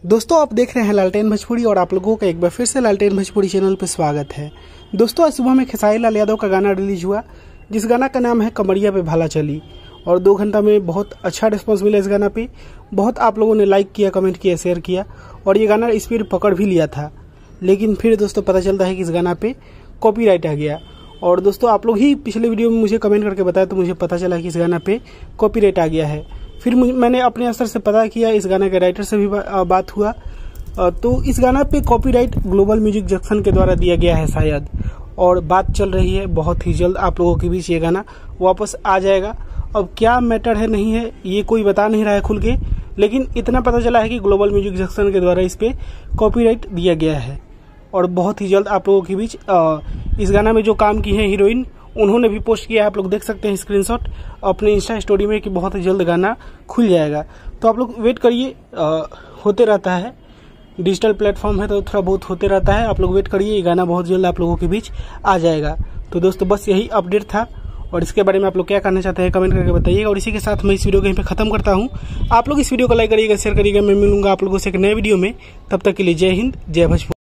दोस्तों आप देख रहे हैं लालटेन भोजपुरी और आप लोगों का एक बार फिर से लालटेन भोजपुरी चैनल पर स्वागत है। दोस्तों आज सुबह में खेसारी लाल यादव का गाना रिलीज हुआ, जिस गाना का नाम है कमरिया पे भाला चली, और 2 घंटा में बहुत अच्छा रिस्पांस मिला इस गाना पे। बहुत आप लोगों ने लाइक किया, कमेंट किया, शेयर किया और ये गाना स्पीड पकड़ भी लिया था। लेकिन फिर दोस्तों पता चलता है कि इस गाना पे कॉपीराइट आ गया। और दोस्तों आप लोग ही पिछले वीडियो में मुझे कमेंट करके बताया तो मुझे पता चला कि इस गाना पे कॉपीराइट आ गया है। फिर मैंने अपने असर से पता किया, इस गाने के राइटर से भी बात हुआ, तो इस गाना पे कॉपीराइट ग्लोबल म्यूजिक जंक्शन के द्वारा दिया गया है शायद, और बात चल रही है बहुत ही जल्द आप लोगों के बीच ये गाना वापस आ जाएगा। अब क्या मैटर है नहीं है ये कोई बता नहीं रहा है खुल के, लेकिन इतना पता चला है कि ग्लोबल म्यूजिक जंक्शन के द्वारा इस पे कॉपीराइट दिया गया है और बहुत ही जल्द आप लोगों के बीच इस गाना में जो काम की है हीरोइन, उन्होंने भी पोस्ट किया है, आप लोग देख सकते हैं स्क्रीनशॉट अपने इंस्टा स्टोरी में कि बहुत ही जल्द गाना खुल जाएगा। तो आप लोग वेट करिए, होते रहता है, डिजिटल प्लेटफॉर्म है तो थोड़ा बहुत होते रहता है। आप लोग वेट करिए, ये गाना बहुत जल्द आप लोगों के बीच आ जाएगा। तो दोस्तों बस यही अपडेट था और इसके बारे में आप लोग क्या करना चाहते हैं कमेंट करके बताइएगा। और इसी के साथ मैं इस वीडियो को यहीं पे खत्म करता हूँ। आप लोग इस वीडियो को लाइक करिएगा, शेयर करिएगा। मैं मिलूंगा आप लोगों से एक नए वीडियो में, तब तक के लिए जय हिंद, जय भोजपुरी।